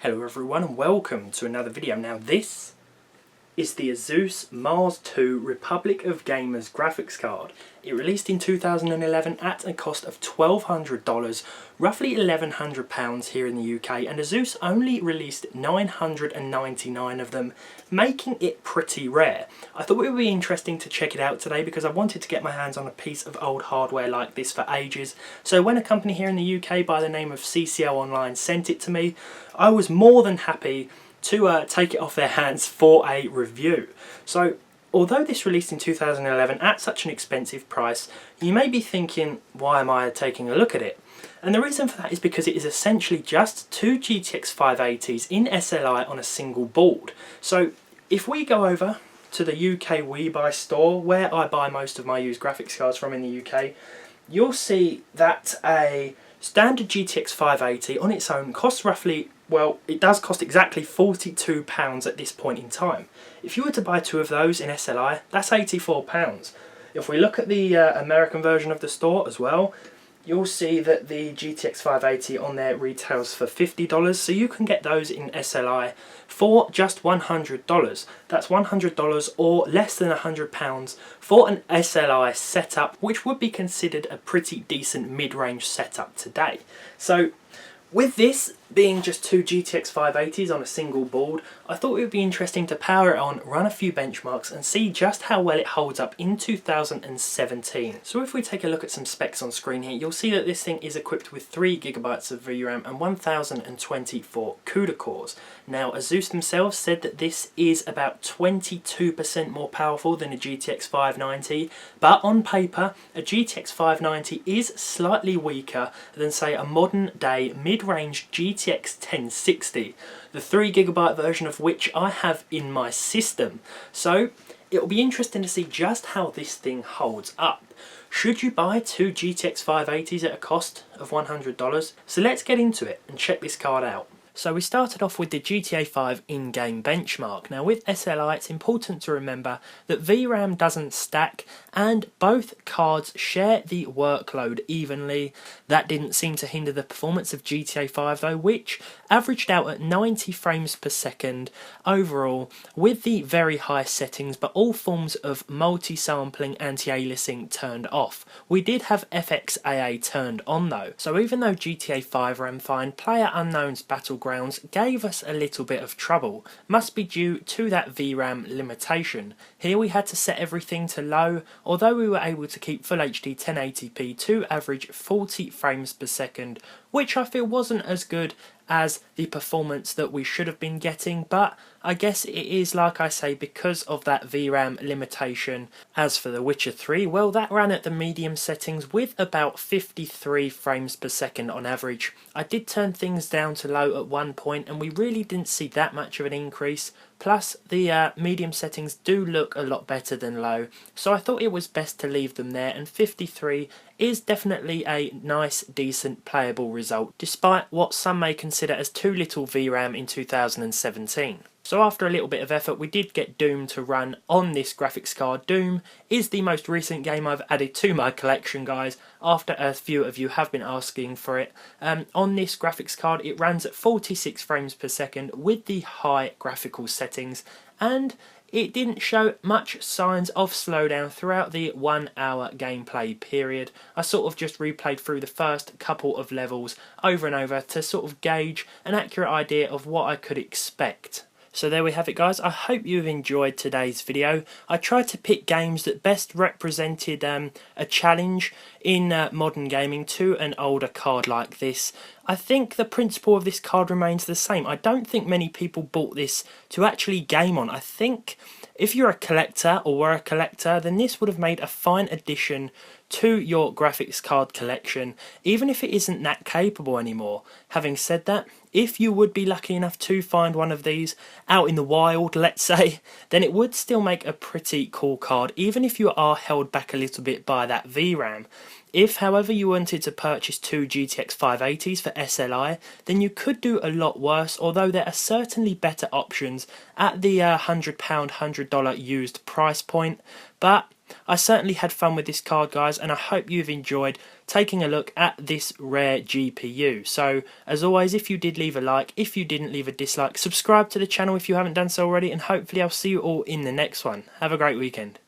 Hello everyone and welcome to another video. Now this is the Asus Mars 2 Republic of Gamers graphics card. It released in 2011 at a cost of $1,200, roughly £1,100 here in the UK, and Asus only released 999 of them, making it pretty rare. I thought it would be interesting to check it out today because I wanted to get my hands on a piece of old hardware like this for ages. So when a company here in the UK by the name of CCL Online sent it to me, I was more than happy to take it off their hands for a review. So although this released in 2011 at such an expensive price, you may be thinking, why am I taking a look at it? And the reason for that is because it is essentially just two GTX 580s in SLI on a single board. So if we go over to the UK WeBuy store, where I buy most of my used graphics cards from in the UK, you'll see that a standard GTX 580 on its own costs roughly, well, it does cost exactly £42 at this point in time. If you were to buy two of those in SLI, that's £84. If we look at the American version of the store as well, you'll see that the GTX 580 on there retails for $50, so you can get those in SLI for just $100. That's $100 or less than £100 for an SLI setup, which would be considered a pretty decent mid-range setup today. So with this being just two GTX 580s on a single board, I thought it would be interesting to power it on, run a few benchmarks and see just how well it holds up in 2017. So if we take a look at some specs on screen here, you'll see that this thing is equipped with 3GB of VRAM and 1024 CUDA cores. Now Asus themselves said that this is about 22% more powerful than a GTX 590, but on paper a GTX 590 is slightly weaker than say a modern day mid-range GTX 1060, the 3GB version of which I have in my system. So it'll be interesting to see just how this thing holds up. Should you buy two GTX 580s at a cost of $100? So let's get into it and check this card out. So we started off with the GTA 5 in-game benchmark. Now with SLI it's important to remember that VRAM doesn't stack and both cards share the workload evenly. That didn't seem to hinder the performance of GTA 5 though, which averaged out at 90 frames per second overall with the very high settings, but all forms of multi-sampling anti-aliasing turned off. We did have FXAA turned on though, so even though GTA 5 ran fine, PlayerUnknown's Battlegrounds gave us a little bit of trouble. Must be due to that VRAM limitation. Here we had to set everything to low, although we were able to keep Full HD 1080p to average 40 frames per second, which I feel wasn't as good as the performance that we should have been getting, but I guess it is, like I say, because of that VRAM limitation. As for The Witcher 3, well, that ran at the medium settings with about 53 frames per second on average. I did turn things down to low at one point and we really didn't see that much of an increase. Plus the medium settings do look a lot better than low, so I thought it was best to leave them there, and 53 is definitely a nice, decent, playable result, despite what some may consider as too little VRAM in 2017. So after a little bit of effort we did get Doom to run on this graphics card. Doom is the most recent game I've added to my collection, guys, after a few of you have been asking for it. On this graphics card it runs at 46 frames per second with the high graphical settings, and it didn't show much signs of slowdown throughout the 1 hour gameplay period. I sort of just replayed through the first couple of levels over and over to sort of gauge an accurate idea of what I could expect. So there we have it, guys. I hope you've enjoyed today's video. I tried to pick games that best represented a challenge in modern gaming to an older card like this. I think the principle of this card remains the same. I don't think many people bought this to actually game on. I think if you're a collector or were a collector, then this would have made a fine addition to your graphics card collection, even if it isn't that capable anymore. Having said that, if you would be lucky enough to find one of these out in the wild, let's say, then it would still make a pretty cool card, even if you are held back a little bit by that VRAM. If, however, you wanted to purchase two GTX 580s for SLI, then you could do a lot worse, although there are certainly better options at the £100, $100 used price point. But I certainly had fun with this card, guys, and I hope you've enjoyed taking a look at this rare GPU. So, as always, if you did, leave a like. If you didn't, leave a dislike. Subscribe to the channel if you haven't done so already, and hopefully I'll see you all in the next one. Have a great weekend.